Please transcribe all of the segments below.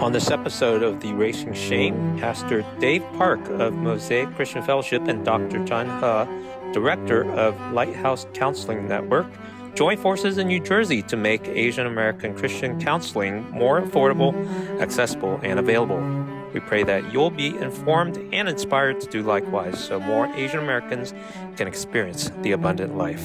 On this episode of The Erasing Shame, Pastor Dave Park of Mosaic Christian Fellowship and Dr. John He, Director of Lighthouse Counseling Network, join forces in New Jersey to make Asian American Christian counseling more affordable, accessible, and available. We pray that you'll be informed and inspired to do likewise so more Asian Americans can experience the abundant life.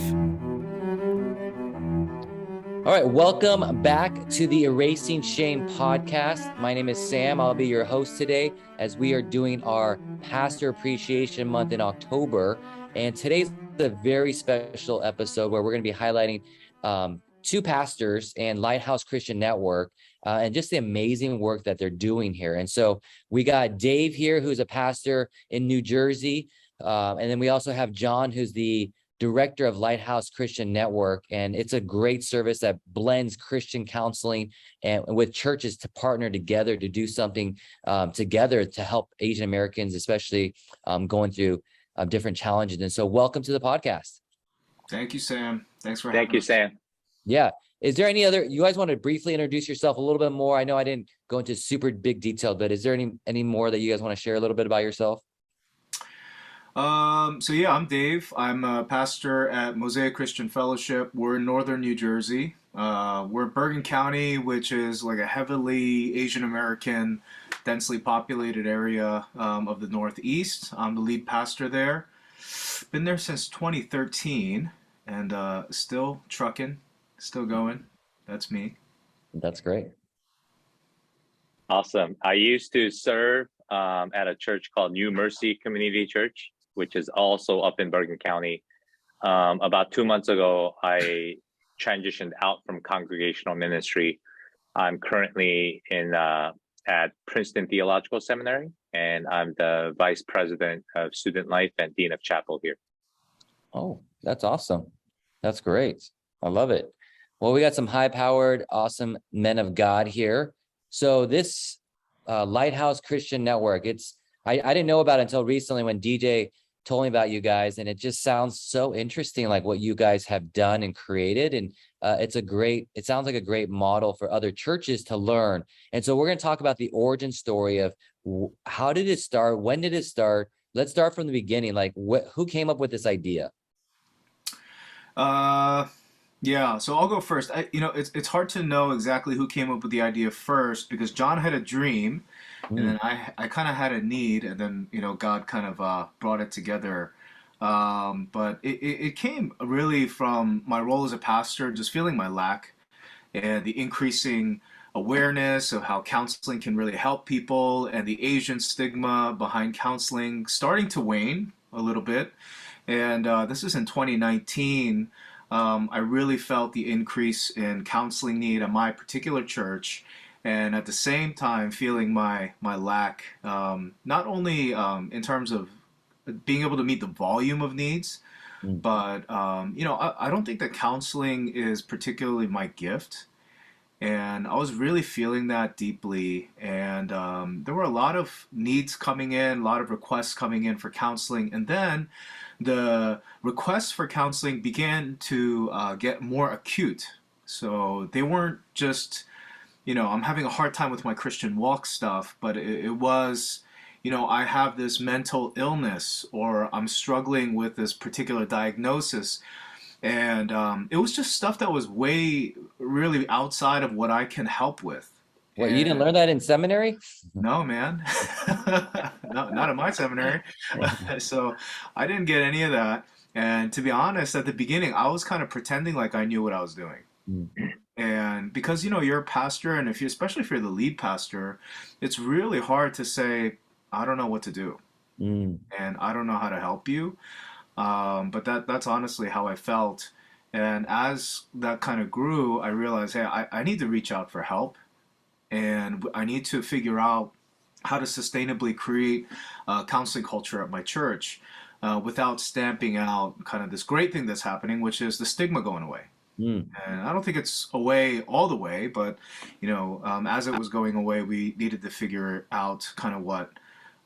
All right, welcome back to the Erasing Shame podcast. My name is Sam. I'll be your host today as we are doing our Pastor Appreciation Month in October. And today's a very special episode where we're going to be highlighting two pastors and Lighthouse Christian Network and just the amazing work that they're doing here. And so we got Dave here, who's a pastor in New Jersey. And then we also have John, who's the Director of Lighthouse Christian Network, and it's a great service that blends Christian counseling and with churches to partner together to do something together to help Asian Americans, especially going through different challenges. And so, welcome to the podcast. Thank you, Sam. Thanks for having us. Thank you, Sam. Yeah. Is there any other? You guys want to briefly introduce yourself a little bit more? I know I didn't go into super big detail, but is there any more that you guys want to share a little bit about yourself? I'm Dave. I'm a pastor at Mosaic Christian Fellowship. We're in northern New Jersey. We're in Bergen County, which is like a heavily Asian American, densely populated area of the Northeast. I'm the lead pastor there. Been there since 2013 and still trucking, still going. That's me. That's great. Awesome. I used to serve at a church called New Mercy Community Church, which is also up in Bergen County. About 2 months ago, I transitioned out from congregational ministry. I'm currently at Princeton Theological Seminary, and I'm the Vice President of Student Life and Dean of Chapel here. Oh, that's awesome. That's great. I love it. Well, we got some high-powered, awesome men of God here. So this Lighthouse Christian Network, I didn't know about it until recently when DJ told me about you guys, and it just sounds so interesting, like what you guys have done and created. And it sounds like a great model for other churches to learn. And so we're going to talk about the origin story of how did it start? When did it start? Let's start from the beginning. Like who came up with this idea? Yeah, so I'll go first. It's hard to know exactly who came up with the idea first because John had a dream, and then I kind of had a need, and then God kind of brought it together. But it came really from my role as a pastor, just feeling my lack and the increasing awareness of how counseling can really help people, and the Asian stigma behind counseling starting to wane a little bit. And this is in 2019. I really felt the increase in counseling need at my particular church, and at the same time feeling my lack, not only in terms of being able to meet the volume of needs, but I don't think that counseling is particularly my gift. And I was really feeling that deeply, and there were a lot of needs coming in, a lot of requests coming in for counseling, and then the requests for counseling began to get more acute. So they weren't just, I'm having a hard time with my Christian walk stuff, but it was, I have this mental illness, or I'm struggling with this particular diagnosis. And it was just stuff that was way really outside of what I can help with. What, you didn't learn that in seminary? No, man. Not at my seminary. So I didn't get any of that. And to be honest, at the beginning, I was kind of pretending like I knew what I was doing. And because, you're a pastor, and especially if you're the lead pastor, it's really hard to say, I don't know what to do. And I don't know how to help you. But that's honestly how I felt. And as that kind of grew, I realized, hey, I need to reach out for help. And I need to figure out how to sustainably create a counseling culture at my church without stamping out kind of this great thing that's happening, which is the stigma going away. And I don't think it's away all the way, but, as it was going away, we needed to figure out kind of what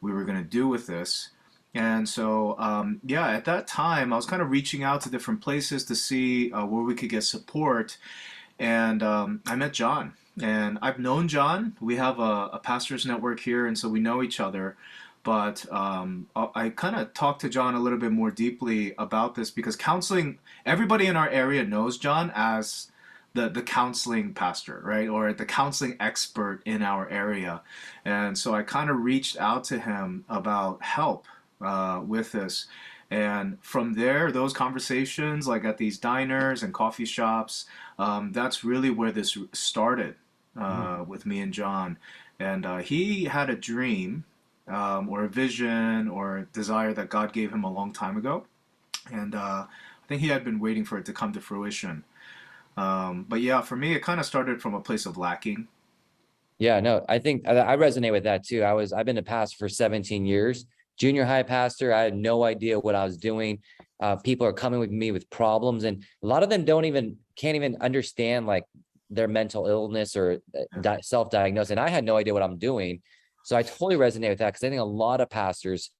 we were going to do with this. And so, at that time, I was kind of reaching out to different places to see where we could get support. and I met John. And I've known John. We have a pastors network here, and so we know each other. But I kind of talked to John a little bit more deeply about this because counseling, everybody in our area knows John as the counseling pastor, right? Or the counseling expert in our area. And so I kind of reached out to him about help with this. And from there, those conversations, like at these diners and coffee shops, that's really where this started with me and John. And he had a dream or a vision or a desire that God gave him a long time ago. And I think he had been waiting for it to come to fruition. But yeah, for me, it kind of started from a place of lacking. Yeah, no, I think I resonate with that too. I've been a pastor for 17 years, junior high pastor. I had no idea what I was doing. People are coming with me with problems, and a lot of them can't even understand like their mental illness or self-diagnosed. And I had no idea what I'm doing. So I totally resonate with that because I think a lot of pastors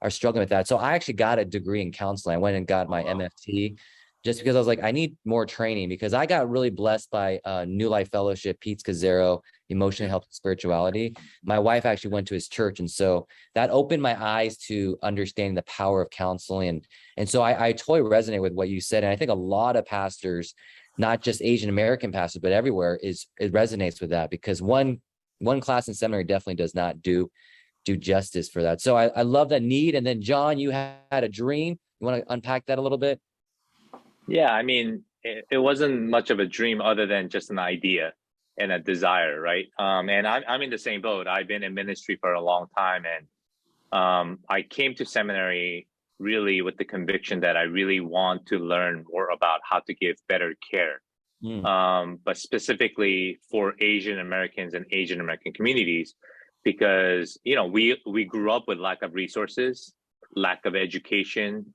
are struggling with that. So I actually got a degree in counseling. I went and got my MFT just because I was like, I need more training because I got really blessed by New Life Fellowship, Pete Scazzaro, Emotional Health and Spirituality. My wife actually went to his church. And so that opened my eyes to understanding the power of counseling. And so I totally resonate with what you said. And I think a lot of pastors, not just Asian American pastors, but everywhere it resonates with that because one class in seminary definitely does not do justice for that. So I love that need. And then John, you had a dream. You want to unpack that a little bit? Yeah, I mean, it wasn't much of a dream other than just an idea and a desire, right? And I'm in the same boat. I've been in ministry for a long time, and I came to seminary really with the conviction that I really want to learn more about how to give better care, but specifically for Asian Americans and Asian American communities, because we grew up with lack of resources, lack of education.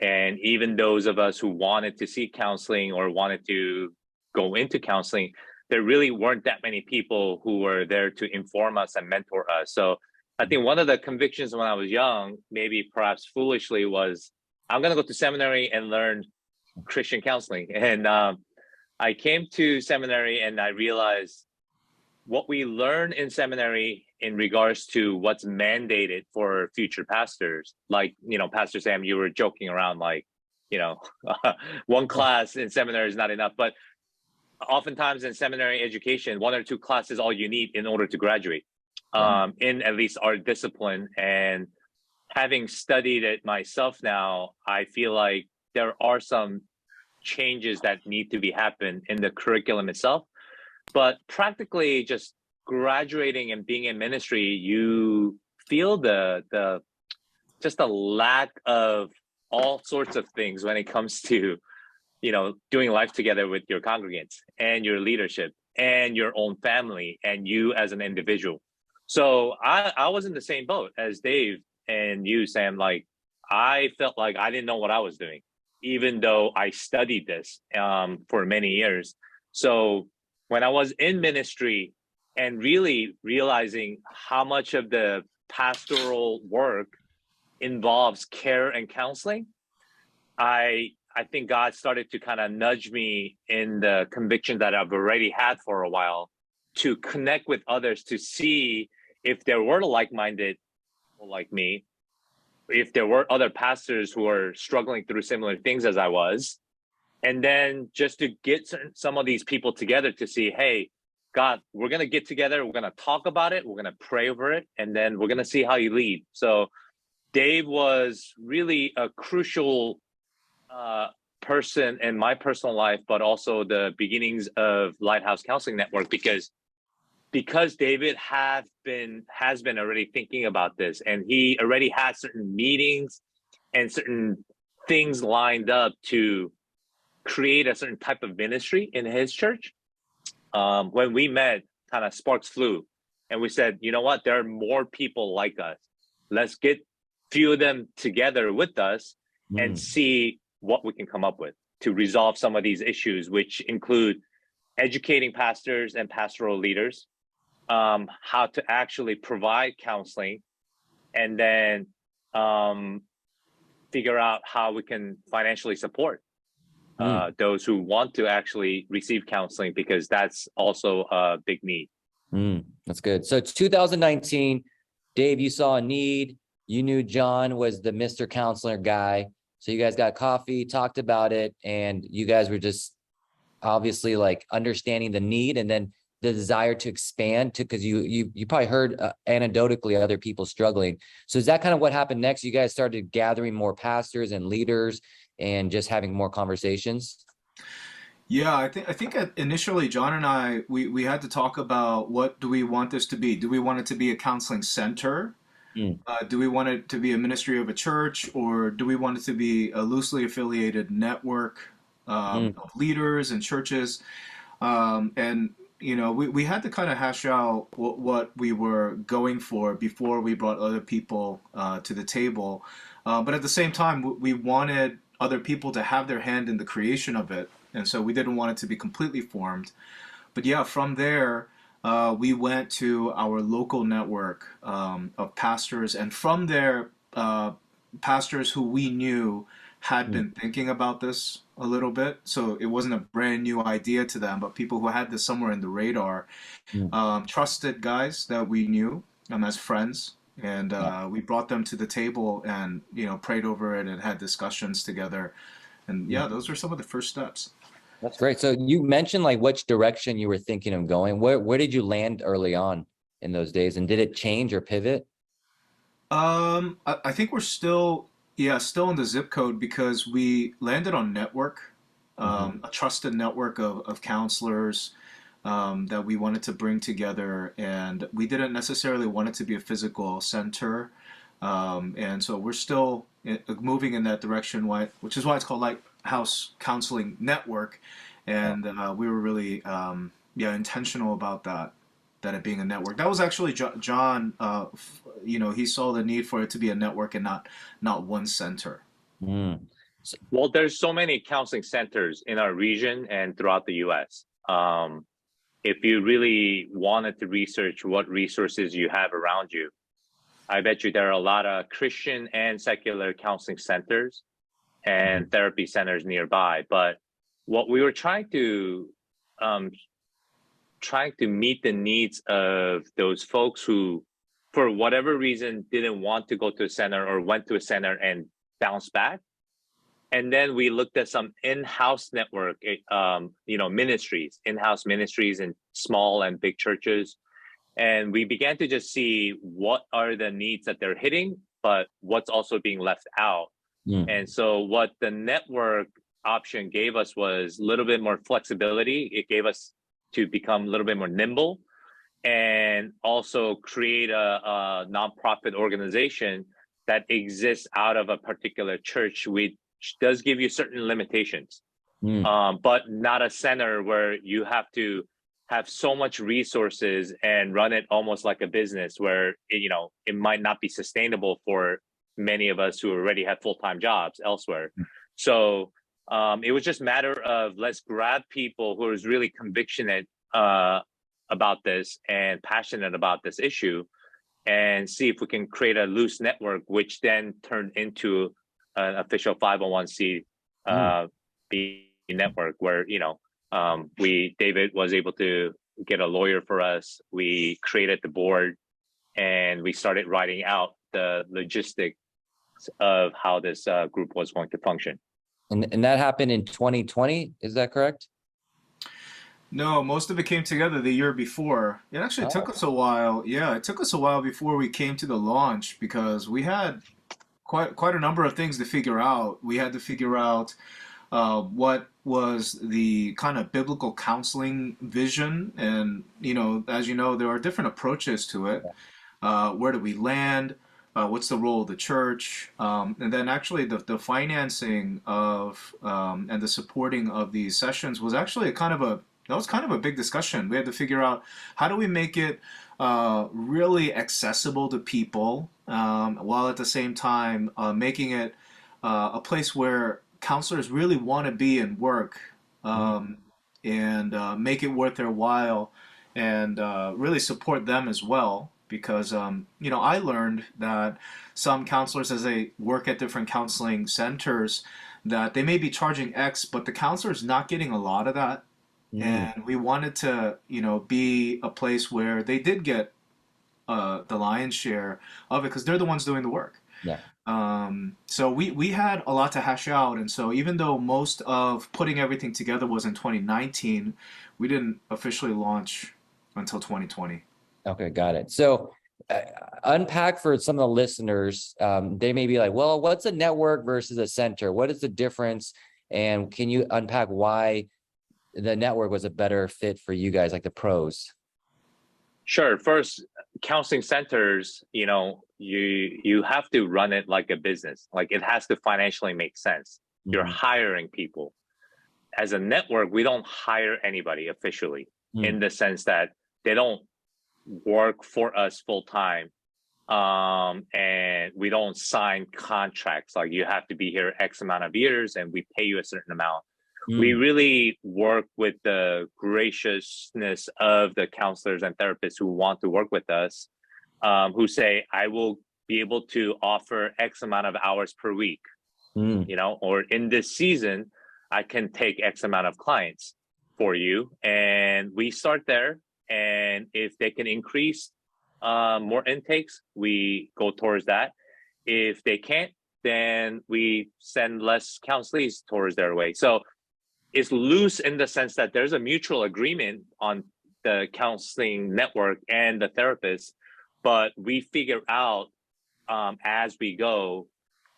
And even those of us who wanted to seek counseling or wanted to go into counseling, there really weren't that many people who were there to inform us and mentor us. So I think one of the convictions when I was young, maybe perhaps foolishly, was I'm going to go to seminary and learn Christian counseling. And I came to seminary and I realized what we learn in seminary in regards to what's mandated for future pastors, like, Pastor Sam, you were joking around, like, one class in seminary is not enough, but oftentimes in seminary education, 1 or 2 classes is all you need in order to graduate, in at least our discipline. And having studied it myself now, I feel like there are some changes that need to be happen in the curriculum itself. But practically just graduating and being in ministry, you feel just a lack of all sorts of things when it comes to, doing life together with your congregants and your leadership and your own family and you as an individual. So I was in the same boat as Dave and you, Sam. Like, I felt like I didn't know what I was doing, even though I studied this for many years. So when I was in ministry and really realizing how much of the pastoral work involves care and counseling, I think God started to kind of nudge me in the conviction that I've already had for a while to connect with others, to see if there were like-minded people like me, if there were other pastors who are struggling through similar things as I was, and then just to get some of these people together to see, hey, God, we're going to get together. We're going to talk about it. We're going to pray over it. And then we're going to see how you lead. So Dave was really a crucial person in my personal life, but also the beginnings of Lighthouse Counseling Network, because David has been already thinking about this, and he already had certain meetings and certain things lined up to create a certain type of ministry in his church. When we met, kind of sparks flew, and we said, you know what, there are more people like us. Let's get few of them together with us and see what we can come up with to resolve some of these issues, which include educating pastors and pastoral leaders, how to actually provide counseling, and then figure out how we can financially support those who want to actually receive counseling, because that's also a big need. That's good. So 2019, Dave, you saw a need. You knew John was the Mr. Counselor guy. So you guys got coffee, talked about it, and you guys were just obviously like understanding the need and then the desire to expand to, because you probably heard anecdotally other people struggling. So is that kind of what happened next? You guys started gathering more pastors and leaders and just having more conversations? Yeah, I think initially John and I we had to talk about what do we want this to be? Do we want it to be a counseling center? Mm, Do we want it to be a ministry of a church, or do we want it to be a loosely affiliated network mm, of leaders and churches? And we had to kind of hash out what we were going for before we brought other people to the table. But at the same time, we wanted other people to have their hand in the creation of it, and so we didn't want it to be completely formed. But yeah, from there, we went to our local network of pastors, and from there, pastors who we knew had mm, been thinking about this a little bit. So it wasn't a brand new idea to them, but people who had this somewhere in the radar, mm. trusted guys that we knew as friends. And Yeah, we brought them to the table and, prayed over it and had discussions together. And mm. yeah, those were some of the first steps. That's great. So you mentioned like which direction you were thinking of going. Where did you land early on in those days, and did it change or pivot? I think we're still, yeah, still in the zip code because we landed on network, Hmm. a trusted network of counselors that we wanted to bring together, and we didn't necessarily want it to be a physical center, and so we're still moving in that direction. Which is why it's called Lighthouse Counseling Network, and we were really, yeah, intentional about that it being a network. That was actually John. He saw the need for it to be a network and not one center. Mm. Well, there's so many counseling centers in our region and throughout the US. If you really wanted to research what resources you have around you, I bet you there are a lot of Christian and secular counseling centers and therapy centers nearby. But what we were um, trying to meet the needs of those folks who, for whatever reason, didn't want to go to a center or went to a center and bounced back. And then we looked at some in-house network, ministries, in-house ministries in small and big churches. And we began to just see what are the needs that they're hitting, but what's also being left out. Mm. And so what the network option gave us was a little bit more flexibility. It gave us to become a little bit more nimble and also create a nonprofit organization that exists out of a particular church, which does give you certain limitations, Mm. but not a center where you have to have so much resources and run it almost like a business where it might not be sustainable for many of us who already have full-time jobs elsewhere. So it was just a matter of let's grab people who is really convictionate about this and passionate about this issue and see if we can create a loose network, which then turned into an official 501c Mm. B network where, David was able to get a lawyer for us. We created the board and we started writing out the logistics of how this group was going to function. And that happened in 2020. Is that correct? No, most of it came together the year before. It actually took Oh, us a while. Yeah, it took us a while before we came to the launch because we had quite a number of things to figure out. We had to figure out what was the kind of biblical counseling vision, and as you know, there are different approaches to it. Where do we land? What's the role of the church? And then actually the financing of and the supporting of these sessions was actually that was kind of a big discussion. We had to figure out how do we make it really accessible to people, while at the same time making it a place where counselors really want to be and work, mm, and make it worth their while, and really support them as well. Because I learned that some counselors, as they work at different counseling centers, that they may be charging X, but the counselor's not getting a lot of that. And we wanted to, be a place where they did get the lion's share of it because they're the ones doing the work. Yeah. So we had a lot to hash out, and so even though most of putting everything together was in 2019, we didn't officially launch until 2020. Okay, got it. So unpack for some of the listeners. They may be like, well, what's a network versus a center? What is the difference? And can you unpack why the network was a better fit for you guys, like the pros? Sure. First, counseling centers, you have to run it like a business. Like it has to financially make sense. You're hiring people. As a network, we don't hire anybody officially in the sense that they don't work for us full time. And we don't sign contracts like you have to be here X amount of years and we pay you a certain amount. We really work with the graciousness of the counselors and therapists who want to work with us, who say, I will be able to offer X amount of hours per week, or in this season, I can take X amount of clients for you. And we start there. And if they can increase more intakes, we go towards that. If they can't, then we send less counselees towards their way. So it's loose in the sense that there's a mutual agreement on the counseling network and the therapist, but we figure out as we go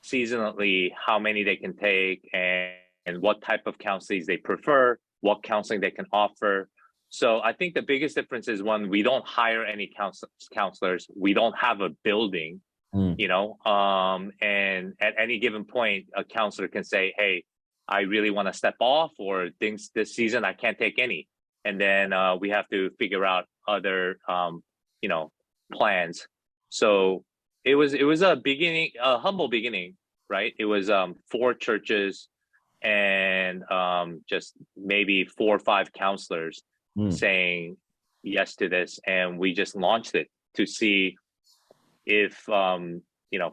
seasonally how many they can take and what type of counselees they prefer, what counseling they can offer. So I think the biggest difference is one, we don't hire any counselors. We don't have a building, and at any given point, a counselor can say, hey, I really want to step off, or things this season, I can't take any. And then we have to figure out other, plans. So it was a humble beginning, right? It was 4 churches and just maybe 4 or 5 counselors saying yes to this. And we just launched it to see if,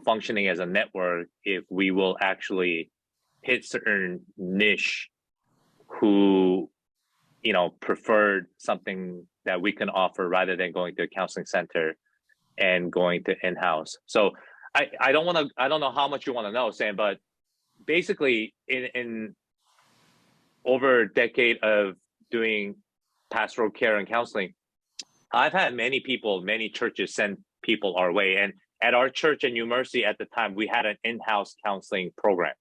functioning as a network, if we will actually hit certain niche who, preferred something that we can offer rather than going to a counseling center and going to in-house. So I don't know how much you want to know, Sam, but basically in over a decade of doing pastoral care and counseling, I've had many churches send people our way. And at our church in New Mercy at the time, we had an in-house counseling program.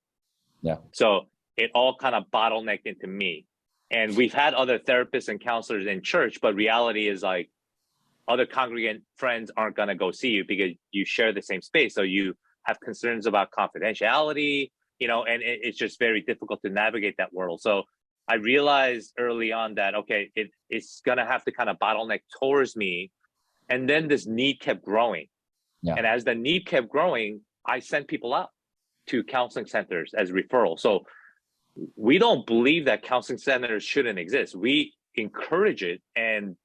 Yeah. So it all kind of bottlenecked into me. And we've had other therapists and counselors in church, but reality is like other congregant friends aren't going to go see you because you share the same space. So you have concerns about confidentiality, and it's just very difficult to navigate that world. So I realized early on that, okay, it's going to have to kind of bottleneck towards me. And then this need kept growing. Yeah. And as the need kept growing, I sent people out to counseling centers as referrals. So we don't believe that counseling centers shouldn't exist. We encourage it. And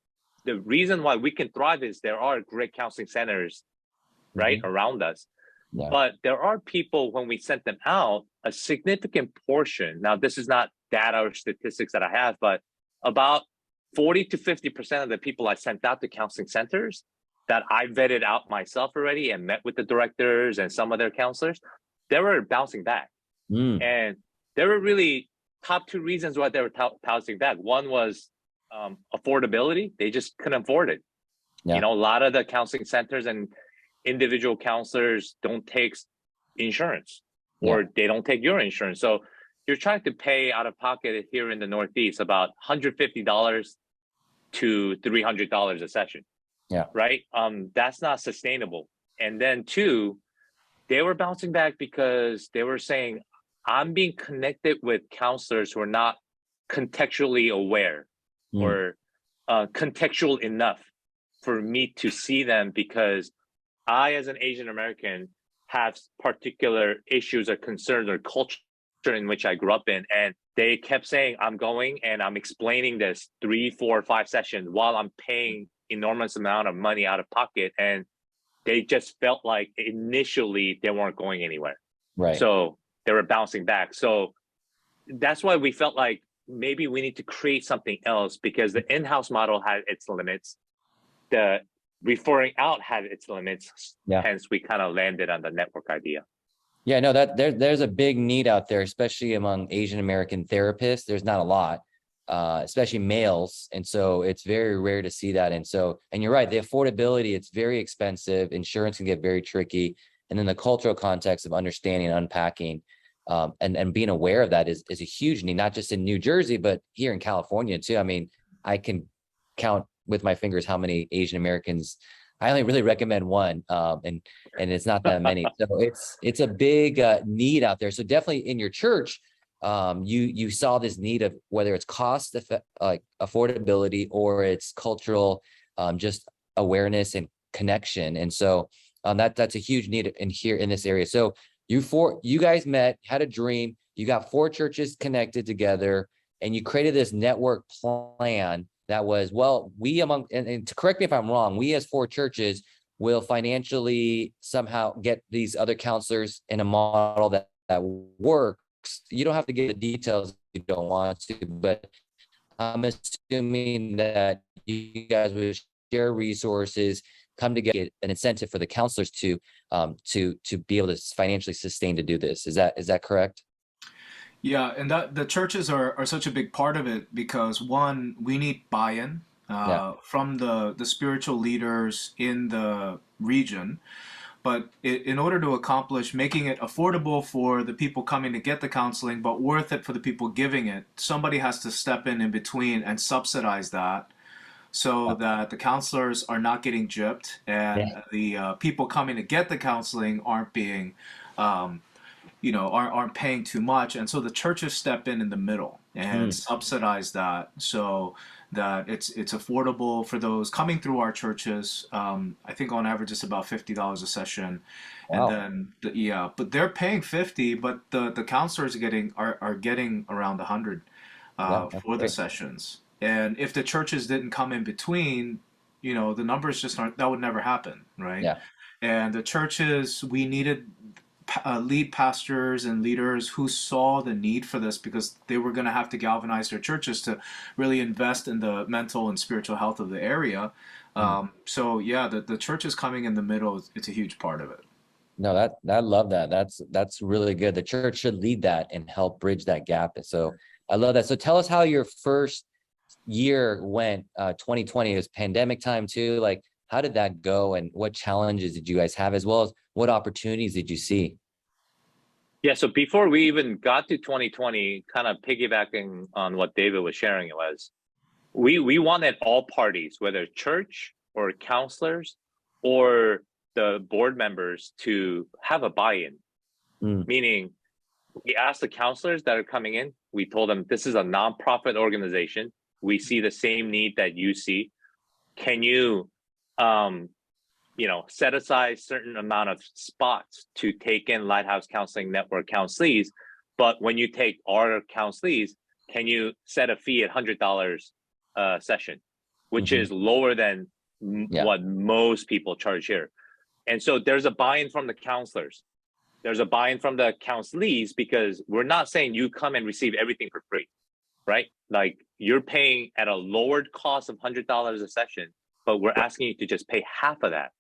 the reason why we can thrive is there are great counseling centers, right, around us. Yeah. But there are people, when we sent them out, a significant portion, now this is not data or statistics that I have, but about 40 to 50% of the people I sent out to counseling centers that I vetted out myself already and met with the directors and some of their counselors, they were bouncing back. And there were really top 2 reasons why they were bouncing back. One was affordability. They just couldn't afford it. Yeah. A lot of the counseling centers and individual counselors don't take insurance, or they don't take your insurance. So you're trying to pay out of pocket here in the Northeast about $150 to $300 a session. Yeah. Right. That's not sustainable. And then 2, they were bouncing back because they were saying, I'm being connected with counselors who are not contextually aware or contextual enough for me to see them, because I, as an Asian American, have particular issues or concerns or culture in which I grew up in. And they kept saying, I'm going and I'm explaining this 3, 4, 5 sessions while I'm paying enormous amount of money out of pocket. And they just felt like initially they weren't going anywhere. Right. So they were bouncing back. So that's why we felt like maybe we need to create something else, because the in-house model had its limits. The referring out had its limits. Yeah. Hence, we kind of landed on the network idea. Yeah, no, there's a big need out there, especially among Asian American therapists. There's not a lot, especially males. And so it's very rare to see that. And you're right, the affordability, it's very expensive. Insurance can get very tricky. And then the cultural context of understanding and unpacking and being aware of that is a huge need, not just in New Jersey, but here in California too. I mean, I can count with my fingers how many Asian Americans. I only really recommend one, and it's not that many. So it's a big need out there. So definitely in your church, you saw this need of whether it's cost affordability or it's cultural, just awareness and connection. And so that's a huge need in this area. So you guys met, had a dream. You got 4 churches connected together, and you created this network plan. That was, well, and to correct me if I'm wrong, we as 4 churches will financially somehow get these other counselors in a model that works. You don't have to get the details if you don't want to, but I'm assuming that you guys will share resources, come together, get an incentive for the counselors to be able to financially sustain to do this. Is that correct? Yeah, and that the churches are such a big part of it because one, we need buy-in from the spiritual leaders in the region. But in order to accomplish making it affordable for the people coming to get the counseling, but worth it for the people giving it, somebody has to step in between and subsidize that so that the counselors are not getting gypped and the people coming to get the counseling aren't being aren't paying too much, and so the churches step in the middle and subsidize that so that it's affordable for those coming through our churches. I think on average it's about $50 a session. Wow. And then but they're paying 50, but the counselors are getting around 100 for the sessions. And if the churches didn't come in between, the numbers just aren't, that would never happen, right? Yeah. And the churches, we needed lead pastors and leaders who saw the need for this because they were going to have to galvanize their churches to really invest in the mental and spiritual health of the area. So yeah, the church is coming in the middle. It's a huge part of it. No, I love that. That's really good. The church should lead that and help bridge that gap. So I love that. So tell us how your first year went. 2020 is pandemic time too. Like, how did that go, and what challenges did you guys have, as well as what opportunities did you see? Yeah, so before we even got to 2020, kind of piggybacking on what David was sharing, it was we wanted all parties, whether church or counselors or the board members, to have a buy-in. Meaning, we asked the counselors that are coming in, we told them, this is a nonprofit organization. We see the same need that you see. Can you set aside certain amount of spots to take in Lighthouse Counseling Network counselees, but when you take our counselees, can you set a fee at $100 a session, which is lower than what most people charge here. And so there's a buy-in from the counselors. There's a buy-in from the counselees, because we're not saying you come and receive everything for free, right? Like, you're paying at a lowered cost of $100 a session, but we're asking you to just pay half of that.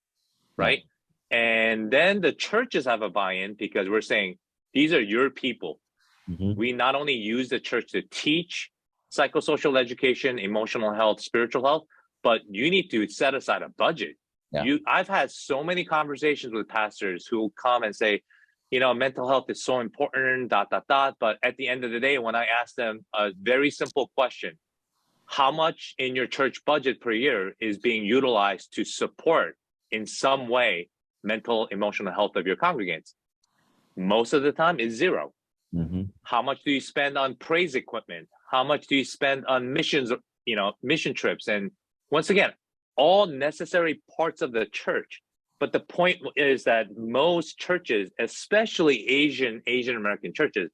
Right. And then the churches have a buy-in, because we're saying, these are your people. We not only use the church to teach psychosocial education, emotional health, spiritual health, but you need to set aside a budget. I've had so many conversations with pastors who come and say, mental health is so important, ... But at the end of the day, when I ask them a very simple question, how much in your church budget per year is being utilized to support in some way mental, emotional health of your congregants? Most of the time is zero. How much do you spend on praise equipment? How much do you spend on missions, mission trips? And once again, all necessary parts of the church. But the point is that most churches, especially Asian American churches,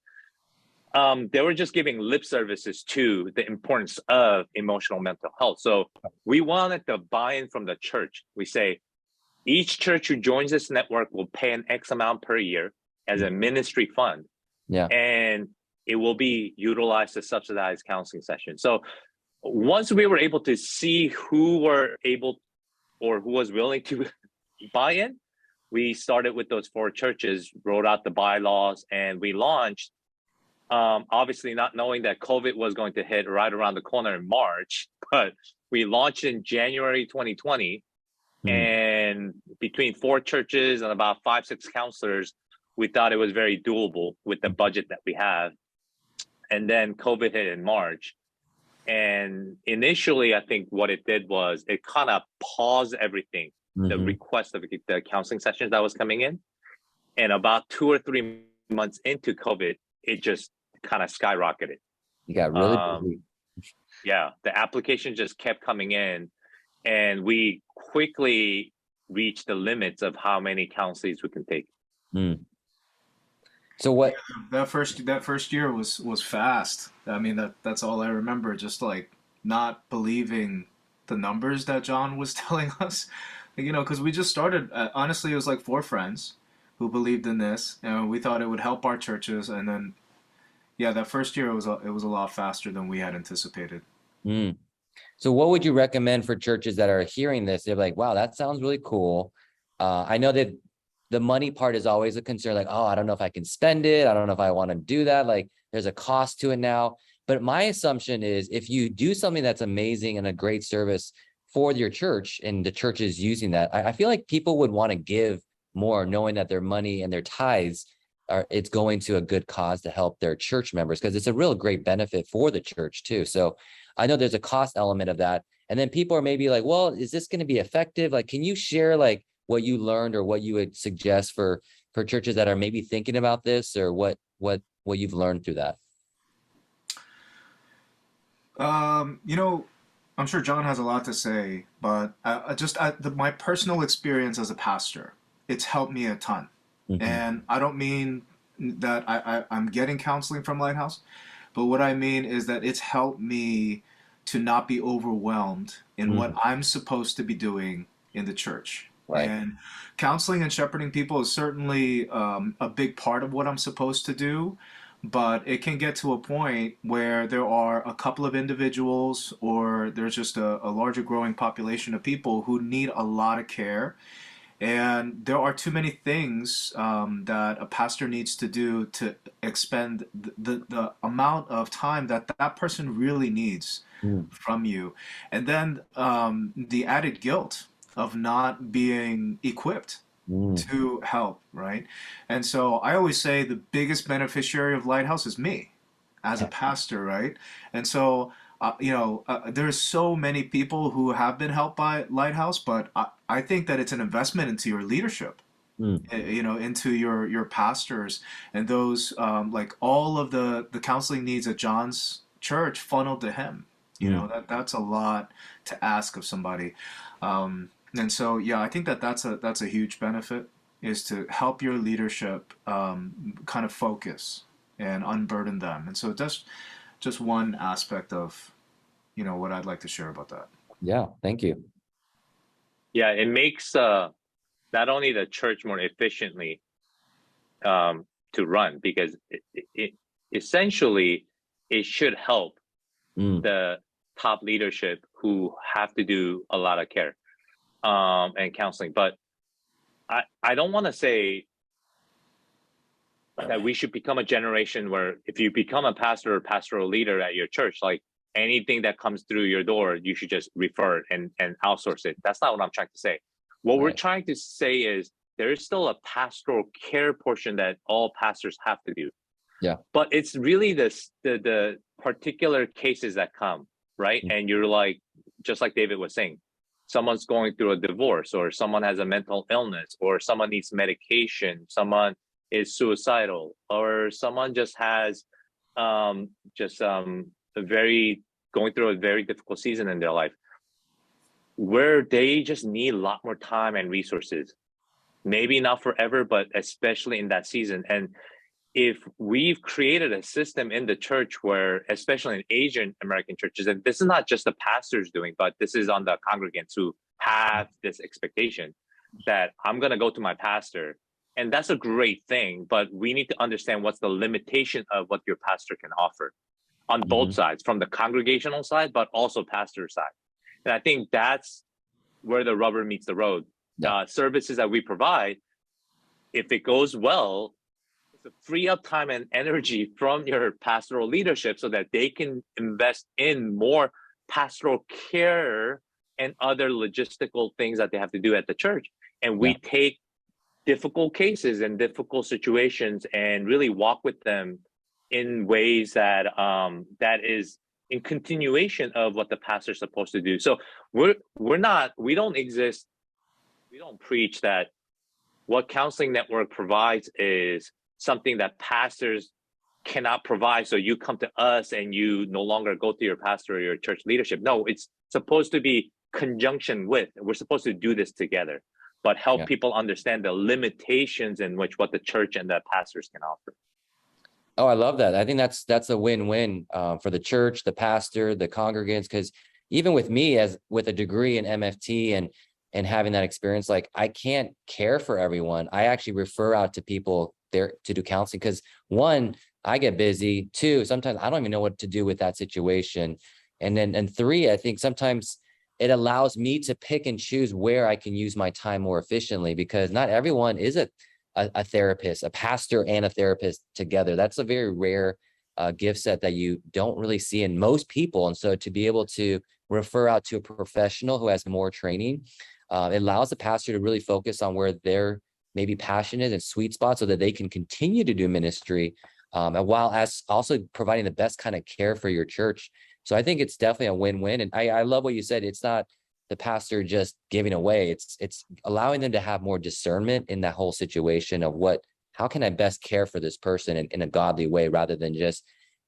they were just giving lip services to the importance of emotional mental health. So we wanted the buy-in from the church. We say, each church who joins this network will pay an X amount per year as a ministry fund. Yeah. and it will be utilized to subsidize counseling sessions. So once we were able to see who were able or who was willing to buy in, we started with those 4 churches, wrote out the bylaws, and we launched. Obviously, not knowing that COVID was going to hit right around the corner in March, but we launched in January 2020. And between 4 churches and about 5-6 counselors, we thought it was very doable with the budget that we have. And then COVID hit in March. And initially, I think what it did was it kind of paused everything, the request of the counseling sessions that was coming in. And about 2 or 3 months into COVID, it just kind of skyrocketed. You got really busy. Yeah, the application just kept coming in, and we quickly reached the limits of how many counselors we can take. So what? That first year was fast. I mean, that's all I remember. Just like not believing the numbers that John was telling us, because we just started. Honestly, it was like 4 friends who believed in this, and we thought it would help our churches. And then, yeah, that first year it was a lot faster than we had anticipated. So what would you recommend for churches that are hearing this? They're like, wow, that sounds really cool. I know that the money part is always a concern, like, oh, I don't know if I can spend it. I don't know if I want to do that. Like, there's a cost to it now. But my assumption is if you do something that's amazing and a great service for your church and the church is using that, I feel like people would want to give more, knowing that their money and their tithes it's going to a good cause to help their church members, because it's a real great benefit for the church too. So I know there's a cost element of that. And then people are maybe like, well, is this going to be effective? Like, can you share like what you learned or what you would suggest for churches that are maybe thinking about this, or what you've learned through that? I'm sure John has a lot to say, but my personal experience as a pastor, it's helped me a ton. And I don't mean that I'm getting counseling from Lighthouse, but what I mean is that it's helped me to not be overwhelmed in what I'm supposed to be doing in the church. Right. And counseling and shepherding people is certainly a big part of what I'm supposed to do, but it can get to a point where there are a couple of individuals, or there's just a larger growing population of people who need a lot of care. And there are too many things that a pastor needs to do to expend the amount of time that that person really needs from you. And then the added guilt of not being equipped to help, right? And so I always say the biggest beneficiary of Lighthouse is me as a pastor, right? And so there's so many people who have been helped by Lighthouse, but I think that it's an investment into your leadership, into your pastors, and those like all of the counseling needs at John's church funneled to him. That's a lot to ask of somebody, and so I think that's a huge benefit, is to help your leadership kind of focus and unburden them. And so that's just one aspect of what I'd like to share about that. Yeah, thank you. Yeah, it makes not only the church more efficiently to run, because it essentially it should help the top leadership who have to do a lot of care and counseling. But I don't want to say that we should become a generation where if you become a pastor or pastoral leader at your church, like anything that comes through your door, you should just refer it and outsource it. That's not what I'm trying to say. What we're trying to say is there is still a pastoral care portion that all pastors have to do. Yeah. But it's really the particular cases that come, right? And you're like, just like David was saying, someone's going through a divorce, or someone has a mental illness, or someone needs medication, someone is suicidal, or someone just has going through a very difficult season in their life, where they just need a lot more time and resources. Maybe not forever, but especially in that season. And if we've created a system in the church where, especially in Asian American churches, and this is not just the pastors doing, but this is on the congregants who have this expectation that I'm going to go to my pastor And that's a great thing, but we need to understand what's the limitation of what your pastor can offer on both sides, from the congregational side, but also pastor side. And I think that's where the rubber meets the road. Services that we provide, if it goes well, it's to free up time and energy from your pastoral leadership so that they can invest in more pastoral care and other logistical things that they have to do at the church. And we take difficult cases and difficult situations and really walk with them in ways that that is in continuation of what the pastor's supposed to do. So we don't preach that what Counseling Network provides is something that pastors cannot provide, so you come to us and you no longer go to your pastor or your church leadership. No, it's supposed to be conjunction with. We're supposed to do this together, but help people understand the limitations in which what the church and the pastors can offer. Oh, I love that. I think that's a win-win for the church, the pastor, the congregants, because even with me, as with a degree in MFT and having that experience, like I can't care for everyone. I actually refer out to people there to do counseling because one, I get busy. Two, sometimes I don't even know what to do with that situation. And three, I think sometimes it allows me to pick and choose where I can use my time more efficiently, because not everyone is a therapist, a pastor and a therapist together. That's a very rare gift set that you don't really see in most people. And so to be able to refer out to a professional who has more training, it allows the pastor to really focus on where they're maybe passionate and sweet spots so that they can continue to do ministry, and while as also providing the best kind of care for your church. So I think it's definitely a win-win. And I love what you said. It's not the pastor just giving away. It's allowing them to have more discernment in that whole situation of how can I best care for this person in a godly way, rather than just,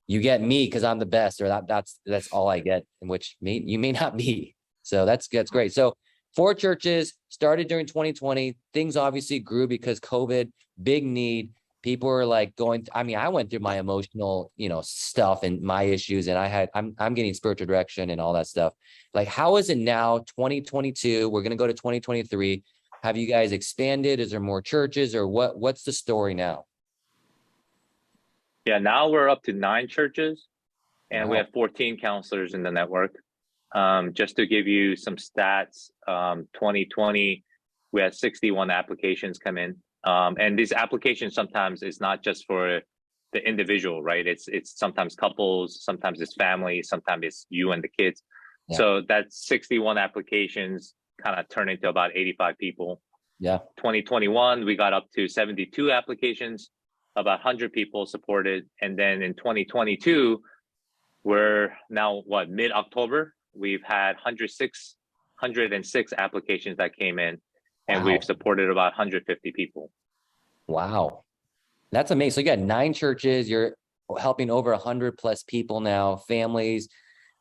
you get me because I'm the best, or that's all I get, in which you may not be. So that's great. So 4 churches started during 2020. Things obviously grew because COVID, big need. People were like I went through my emotional, stuff and my issues, and I'm getting spiritual direction and all that stuff. Like, how is it now, 2022? We're going to go to 2023. Have you guys expanded? Is there more churches, or what's the story now? Yeah, now we're up to 9 churches, and we have 14 counselors in the network. Just to give you some stats, 2020, we had 61 applications come in. And these applications sometimes is not just for the individual, right? It's sometimes couples, sometimes it's families, sometimes it's you and the kids. Yeah. So that's 61 applications kind of turned into about 85 people. Yeah. 2021, we got up to 72 applications, about 100 people supported. And then in 2022, we're now mid-October, we've had 106 applications that came in. And we've supported about 150 people. Wow. That's amazing. So you got 9 churches, you're helping over 100 plus people now, families.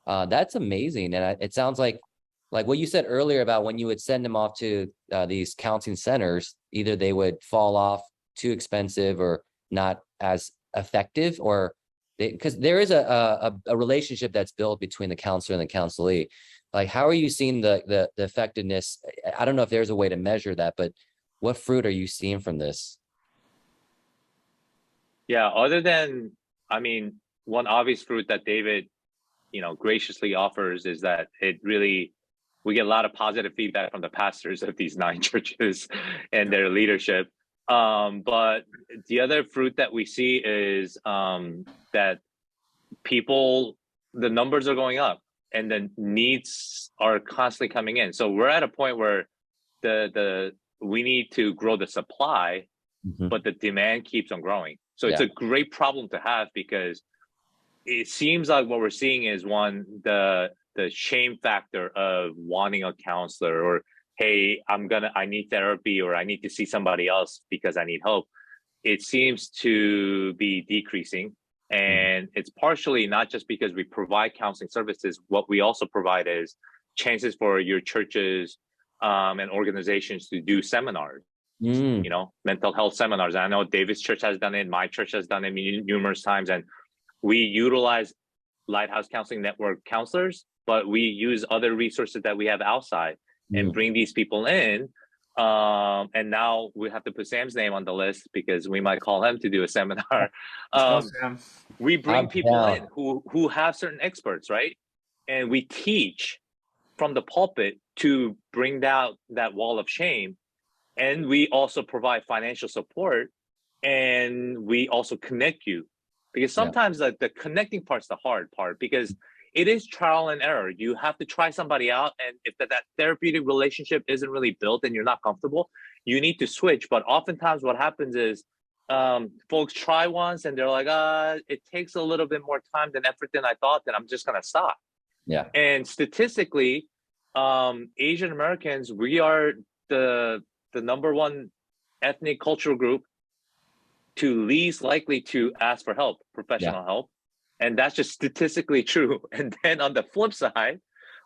That's amazing. And it sounds like what you said earlier about when you would send them off to these counseling centers, either they would fall off, too expensive, or not as effective, or because there is a relationship that's built between the counselor and the counselee. Like, how are you seeing the effectiveness? I don't know if there's a way to measure that, but what fruit are you seeing from this? Yeah, other than, one obvious fruit that David, graciously offers is that we get a lot of positive feedback from the pastors of these 9 churches and their leadership. But the other fruit that we see is that the numbers are going up, and the needs are constantly coming in. So we're at a point where we need to grow the supply, but the demand keeps on growing. So it's a great problem to have, because it seems like what we're seeing is, one, the shame factor of wanting a counselor, or, hey, I need therapy, or I need to see somebody else because I need help. It seems to be decreasing. And it's partially not just because we provide counseling services. What we also provide is chances for your churches and organizations to do seminars, mental health seminars. I know David's church has done it. My church has done it numerous times. And we utilize Lighthouse Counseling Network counselors, but we use other resources that we have outside and bring these people in And now we have to put Sam's name on the list because we might call him to do a seminar. Let's go, Sam. We bring I'm people down. in who have certain experts, right? And we teach from the pulpit to bring down that wall of shame. And we also provide financial support, and we also connect you, because sometimes the connecting part's the hard part, because it is trial and error. You have to try somebody out, and if that therapeutic relationship isn't really built and you're not comfortable, you need to switch. But oftentimes what happens is folks try once and they're like, it takes a little bit more time than effort than I thought, then I'm just gonna stop. Yeah. And statistically, Asian Americans, we are the number one ethnic cultural group to least likely to ask for help, professional help. And that's just statistically true. And then on the flip side,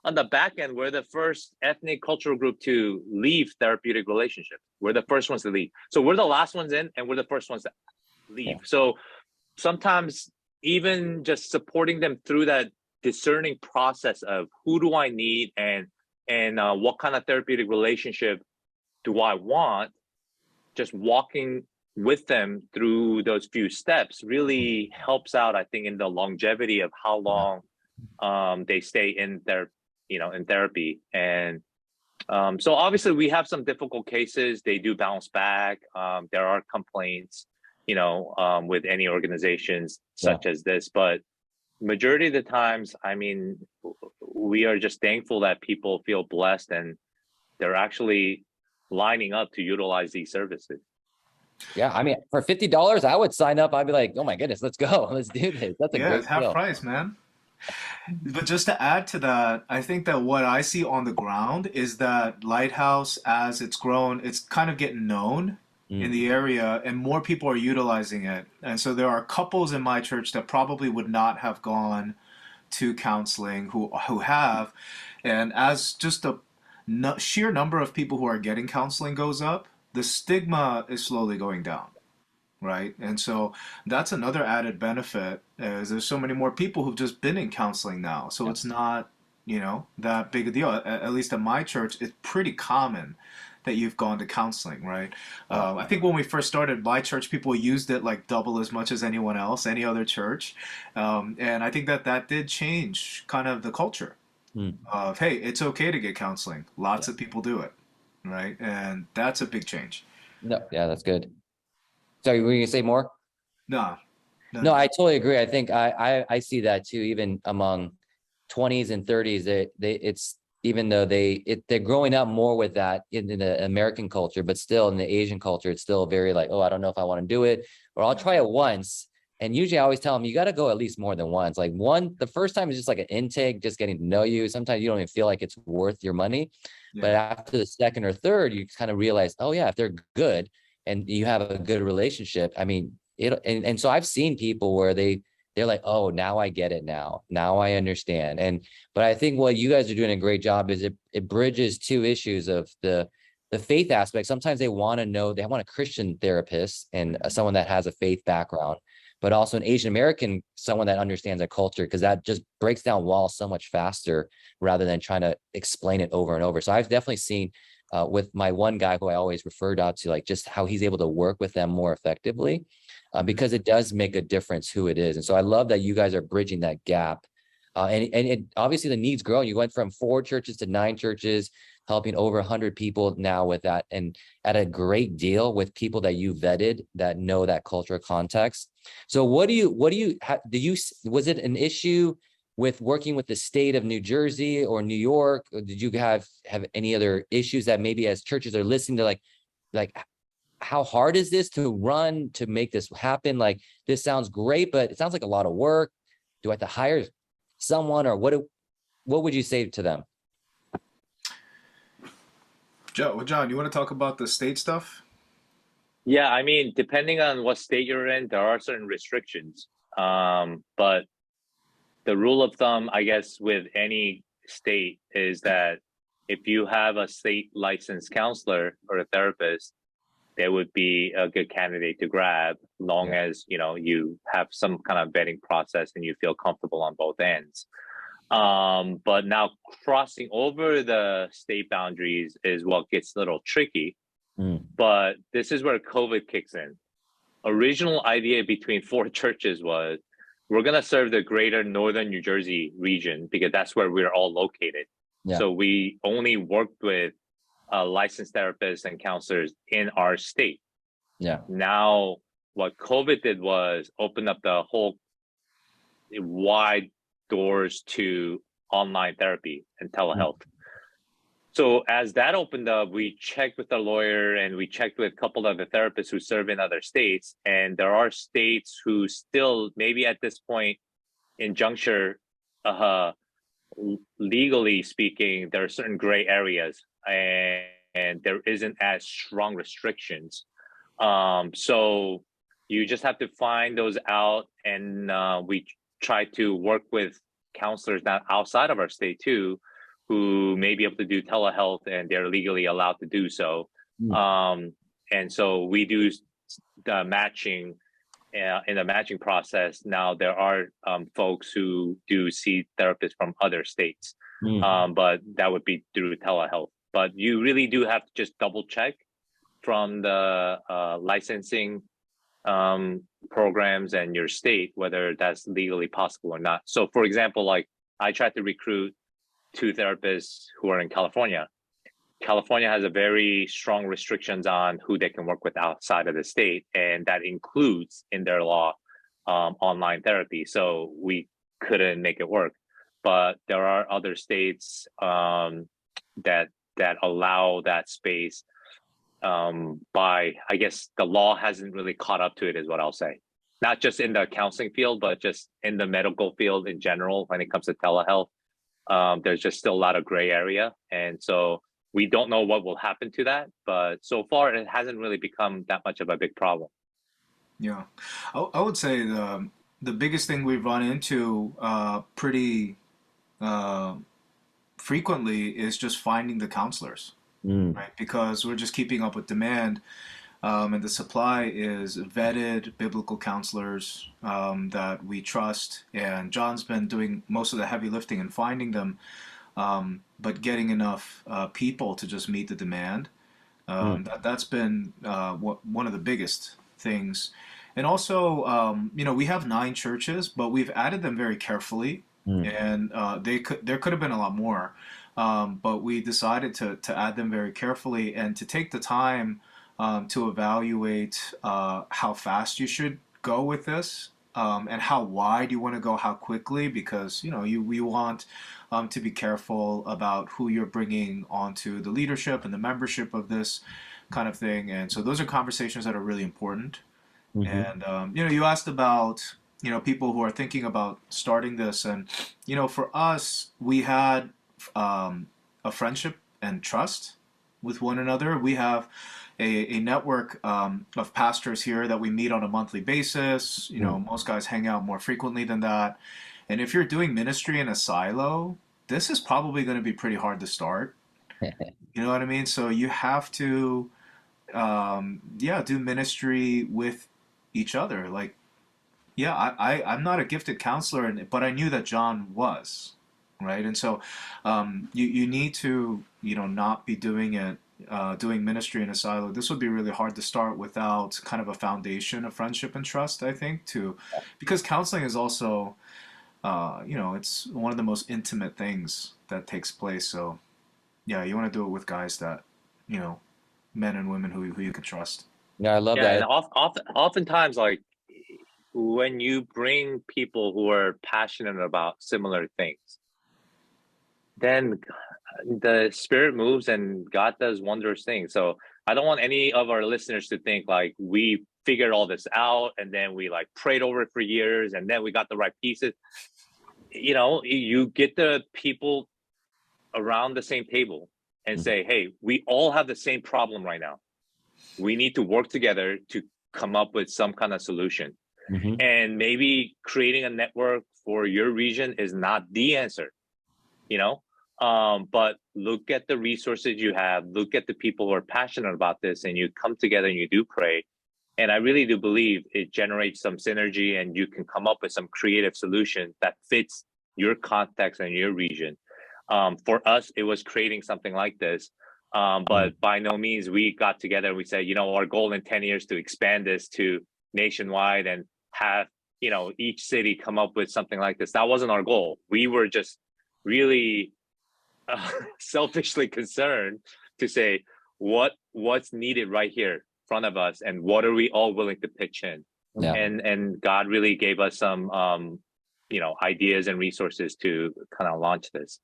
on the back end, we're the first ethnic cultural group to leave therapeutic relationships. We're the first ones to leave. So we're the last ones in, and we're the first ones to leave. Yeah. So sometimes even just supporting them through that discerning process of who do I need, and what kind of therapeutic relationship do I want, just walking with them through those few steps really helps out, I think, in the longevity of how long they stay in their, in therapy. And so obviously we have some difficult cases. They do bounce back. There are complaints, with any organizations such as this, but majority of the times, I mean, we are just thankful that people feel blessed and they're actually lining up to utilize these services. Yeah, I mean, for $50, I would sign up. I'd be like, oh my goodness, let's go. Let's do this. That's a great It's half deal. price, man. But just to add to that, I think that what I see on the ground is that Lighthouse, as it's grown, it's kind of getting known in the area, and more people are utilizing it. And so there are couples in my church that probably would not have gone to counseling who have, and as just the sheer number of people who are getting counseling goes up, the stigma is slowly going down, right? And so that's another added benefit, is there's so many more people who've just been in counseling now, so it's not that big a deal. At least in my church, it's pretty common that you've gone to counseling, right? I think when we first started my church, people used it like double as much as anyone else, any other church, and I think that did change kind of the culture of, hey, it's okay to get counseling. Lots of people do it, right? And that's a big change. No, yeah, that's good. Sorry, were you gonna say more? No. No, I totally agree. I think I see that too, even among 20s and 30s. It's even though they're growing up more with that in the American culture, but still in the Asian culture, it's still very like, oh, I don't know if I want to do it, or I'll try it once. And usually I always tell them, you got to go at least more than once. Like the first time is just like an intake, just getting to know you. Sometimes you don't even feel like it's worth your money. But after the second or third, you kind of realize, oh yeah, if they're good and you have a good relationship, I mean, and so I've seen people where they're like, oh, now I get it now I understand. But I think what you guys are doing a great job is it bridges two issues of the faith aspect. Sometimes they want a Christian therapist and someone that has a faith background, but also an Asian American, someone that understands a culture, because that just breaks down walls so much faster rather than trying to explain it over and over. So I've definitely seen with my one guy who I always referred out to, like just how he's able to work with them more effectively, because it does make a difference who it is. And so I love that you guys are bridging that gap. And it obviously the needs grow. You went from 4 churches to 9 churches, helping over 100 people now with that, and at a great deal with people that you vetted that know that cultural context. So was it an issue with working with the state of New Jersey or New York? Or did you have any other issues that maybe as churches are listening to like how hard is this to run, to make this happen? Like, this sounds great, but it sounds like a lot of work. Do I have to hire someone, or what would you say to them? John, you want to talk about the state stuff? Yeah, I mean, depending on what state you're in, there are certain restrictions. But the rule of thumb, I guess, with any state is that if you have a state licensed counselor or a therapist, they would be a good candidate to grab, long as you have some kind of vetting process and you feel comfortable on both ends. But now crossing over the state boundaries is what gets a little tricky. But this is where COVID kicks in. Original idea between four churches was we're going to serve the greater northern New Jersey region because that's where we're all located. Yeah. So we only worked with licensed therapists and counselors in our state. Yeah. Now, what COVID did was open up the whole wide doors to online therapy and telehealth. So as that opened up, we checked with the lawyer and we checked with a couple of the therapists who serve in other states. And there are states who still, maybe at this point in juncture, legally speaking, there are certain gray areas and there isn't as strong restrictions. So you just have to find those out. And we try to work with counselors not outside of our state too, who may be able to do telehealth and they're legally allowed to do so. And so we do the matching in the matching process. Now there are folks who do see therapists from other states, but that would be through telehealth. But you really do have to just double check from the licensing programs and your state, whether that's legally possible or not. So for example, like I tried to recruit 2 therapists who are in California. California has a very strong restrictions on who they can work with outside of the state, and that includes in their law online therapy. So we couldn't make it work. But there are other states that allow that space. By I guess the law hasn't really caught up to it, is what I'll say. Not just in the counseling field, but just in the medical field in general when it comes to telehealth. There's just still a lot of gray area. And so we don't know what will happen to that. But so far, it hasn't really become that much of a big problem. Yeah. I would say the biggest thing we've run into pretty frequently is just finding the counselors, right? Because we're just keeping up with demand. And the supply is vetted biblical counselors that we trust. And John's been doing most of the heavy lifting and finding them, but getting enough people to just meet the demand. That's been one of the biggest things. And also, we have 9 churches, but we've added them very carefully. And there could have been a lot more. But we decided to add them very carefully and to take the time to evaluate how fast you should go with this, and how wide you want to go, how quickly, because we want to be careful about who you're bringing onto the leadership and the membership of this kind of thing. And so those are conversations that are really important. And you asked about people who are thinking about starting this, and for us, we had a friendship and trust with one another. We have a network of pastors here that we meet on a monthly basis. Most guys hang out more frequently than that. And if you're doing ministry in a silo, this is probably going to be pretty hard to start. You know what I mean? So you have to, do ministry with each other. Like, I'm not a gifted counselor, but I knew that John was, right? And so you need to, not be doing it. Doing ministry in a silo, this would be really hard to start without kind of a foundation of friendship and trust, I think, because counseling is also, it's one of the most intimate things that takes place. So, yeah, you want to do it with guys that, men and women who you can trust. Yeah, I love that. And oftentimes, like when you bring people who are passionate about similar things, then the Spirit moves and God does wondrous things. So I don't want any of our listeners to think like we figured all this out and then we like prayed over it for years and then we got the right pieces. You get the people around the same table and say, hey, we all have the same problem right now. We need to work together to come up with some kind of solution. And maybe creating a network for your region is not the answer, but look at the resources you have, look at the people who are passionate about this, and you come together and you do pray. And I really do believe it generates some synergy and you can come up with some creative solution that fits your context and your region. For us, it was creating something like this. But by no means we got together and we said, our goal in 10 years to expand this to nationwide and have, each city come up with something like this. That wasn't our goal. We were just really selfishly concerned to say what's needed right here in front of us and what are we all willing to pitch in. Yeah. And God really gave us some ideas and resources to kind of launch this.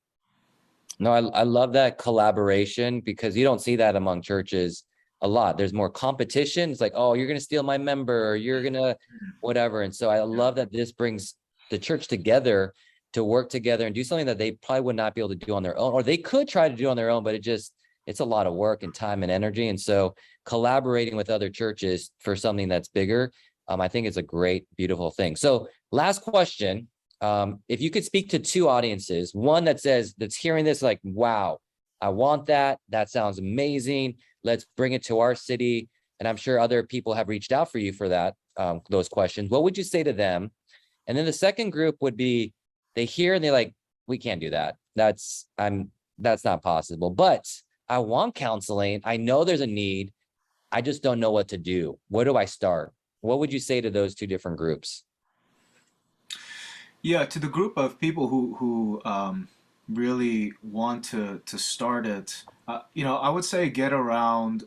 No, I love that collaboration, because you don't see that among churches a lot. There's more competition. It's like, oh, you're going to steal my member, or you're going to whatever. And so I love that this brings the church together to work together and do something that they probably would not be able to do on their own, or they could try to do on their own, but it's a lot of work and time and energy. And so collaborating with other churches for something that's bigger, I think is a great, beautiful thing. So last question. If you could speak to two audiences, one that's hearing this like, wow, I want that. That sounds amazing. Let's bring it to our city. And I'm sure other people have reached out for you for that, those questions. What would you say to them? And then the second group would be, they hear and they're like, we can't do that. That's not possible, but I want counseling. I know there's a need. I just don't know what to do. Where do I start? What would you say to those two different groups? Yeah, to the group of people who really want to start it, I would say get around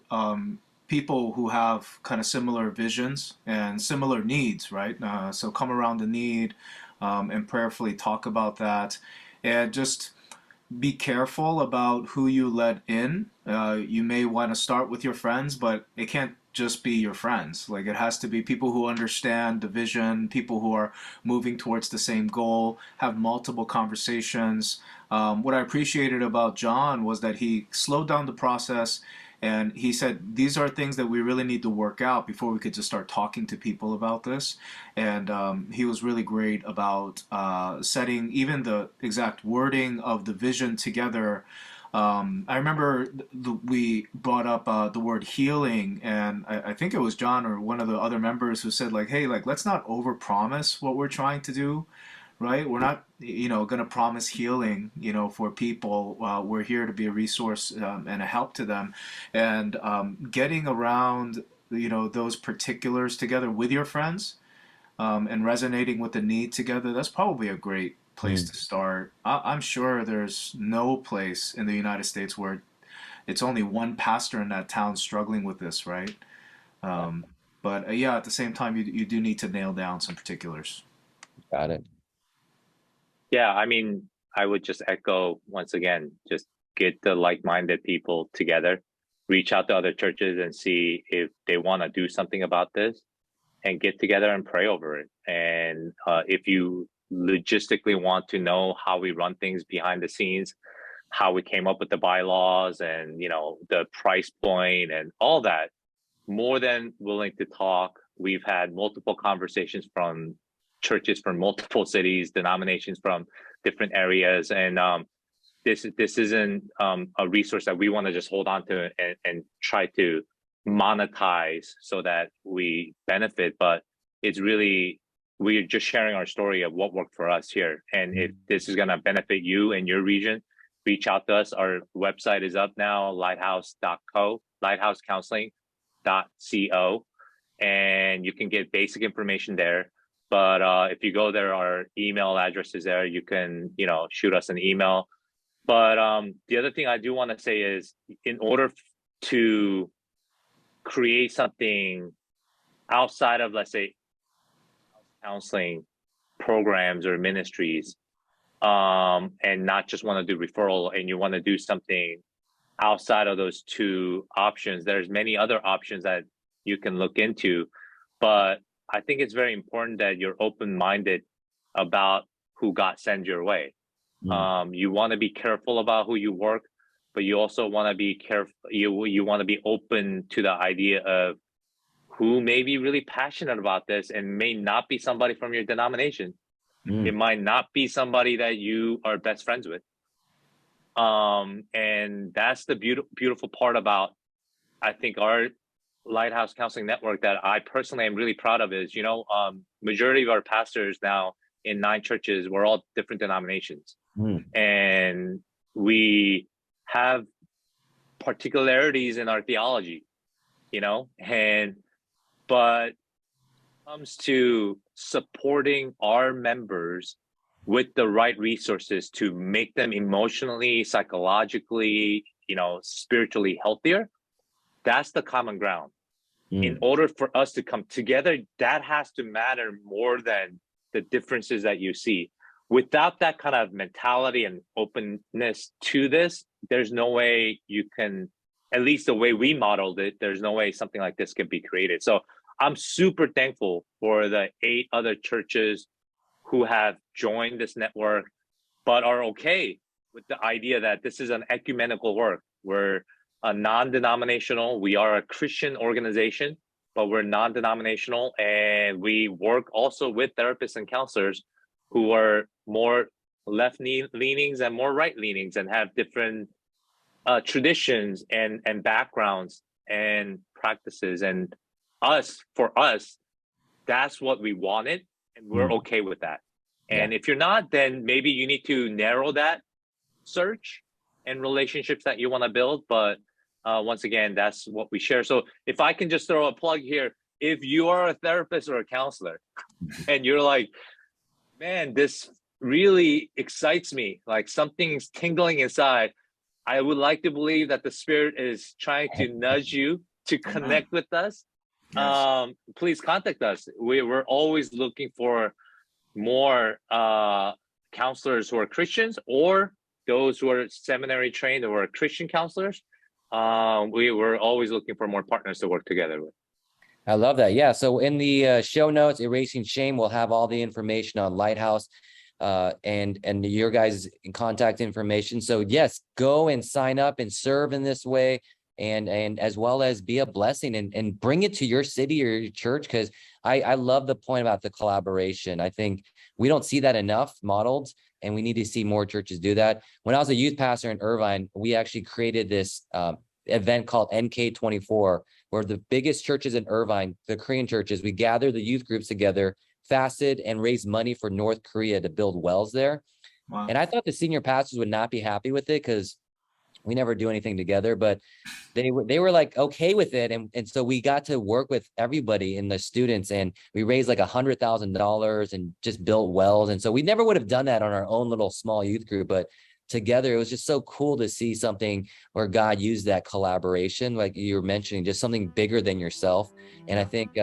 people who have kind of similar visions and similar needs, right? So come around the need and prayerfully talk about that, and just be careful about who you let in. You may want to start with your friends, but it can't just be your friends. Like, it has to be people who understand the vision, people who are moving towards the same goal, have multiple conversations. What I appreciated about John was that he slowed down the process, and he said, these are things that we really need to work out before we could just start talking to people about this. And he was really great about setting even the exact wording of the vision together. I remember we brought up the word healing, and I think it was John or one of the other members who said, like, hey, like, let's not overpromise what we're trying to do, right? We're not, going to promise healing, for people. We're here to be a resource and a help to them. And getting around, those particulars together with your friends and resonating with the need together, that's probably a great place to start. I'm sure there's no place in the United States where it's only one pastor in that town struggling with this, right? But yeah, at the same time, you do need to nail down some particulars. Got it. Yeah, I mean, I would just echo once again, just get the like-minded people together, reach out to other churches and see if they want to do something about this, and get together and pray over it. And if you logistically want to know how we run things behind the scenes, how we came up with the bylaws and, the price point and all that, more than willing to talk. We've had multiple conversations from churches from multiple cities, denominations from different areas. And this isn't a resource that we want to just hold on to and try to monetize so that we benefit, but it's really, we're just sharing our story of what worked for us here. And if this is going to benefit you in your region, reach out to us. Our website is up now, lighthouse.co, lighthouse.counseling.co, and you can get basic information there. But if you go there, our email address is there. You can, shoot us an email. But the other thing I do want to say is, in order to create something outside of, let's say, counseling programs or ministries, and not just want to do referral, and you want to do something outside of those two options, there's many other options that you can look into. But I think it's very important that you're open-minded about who God sends your way. You want to be careful about who you work, but you also want to be careful. You want to be open to the idea of who may be really passionate about this and may not be somebody from your denomination. It might not be somebody that you are best friends with. And that's the beautiful part about, I think, our Lighthouse Counseling Network that I personally am really proud of is, majority of our pastors now in 9 churches. We're all different denominations. Mm. And we have particularities in our theology, but comes to supporting our members with the right resources to make them emotionally, psychologically, spiritually healthier, that's the common ground. In order for us to come together, that has to matter more than the differences that you see. Without that kind of mentality and openness to this, there's no way you can, at least the way we modeled it, there's no way something like this can be created. So I'm super thankful for the 8 other churches who have joined this network, but are okay with the idea that this is an ecumenical work. We're a non-denominational, we are a Christian organization, but we're non-denominational, and we work also with therapists and counselors who are more left leanings and more right leanings and have different traditions and backgrounds and practices. And for us, that's what we wanted, and we're okay with that. And if you're not, then maybe you need to narrow that search and relationships that you want to build. But once again, that's what we share. So if I can just throw a plug here, if you are a therapist or a counselor and you're like, man, this really excites me, like something's tingling inside, I would like to believe that the Spirit is trying to nudge you to connect with us. Yes. Please contact us. We're always looking for more counselors who are Christians, or those who are seminary trained or are Christian counselors. We're always looking for more partners to work together with. I love that. Yeah. So in the show notes, Erasing Shame, we'll have all the information on Lighthouse and your guys' contact information. So yes, go and sign up and serve in this way, and as well as be a blessing and bring it to your city or your church. Because I love the point about the collaboration. I think we don't see that enough modeled, and we need to see more churches do that. When I was a youth pastor in Irvine, we actually created this event called NK24, where the biggest churches in Irvine, the Korean churches, we gathered the youth groups together, fasted, and raised money for North Korea to build wells there. Wow. And I thought the senior pastors would not be happy with it because we never do anything together, but they were like okay with it. And so we got to work with everybody and the students, and we raised like $100,000 and just built wells. And so we never would have done that on our own little small youth group, but together it was just so cool to see something where God used that collaboration, like you were mentioning, just something bigger than yourself. And I think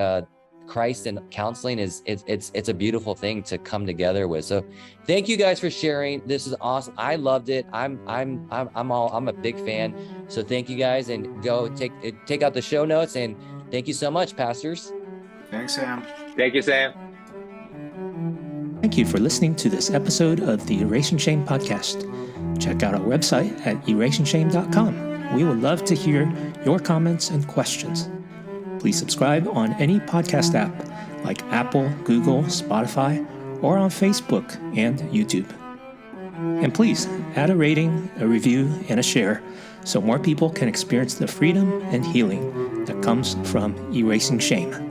Christ and counseling it's a beautiful thing to come together with. So thank you guys for sharing. This is awesome. I loved it. I'm a big fan. So thank you guys, and go take out the show notes, and thank you so much, pastors. Thanks, Sam. Thank you, Sam. Thank you for listening to this episode of the Erasing Shame podcast. Check out our website at erasingshame.com. We would love to hear your comments and questions. Please subscribe on any podcast app like Apple, Google, Spotify, or on Facebook and YouTube. And please add a rating, a review, and a share so more people can experience the freedom and healing that comes from erasing shame.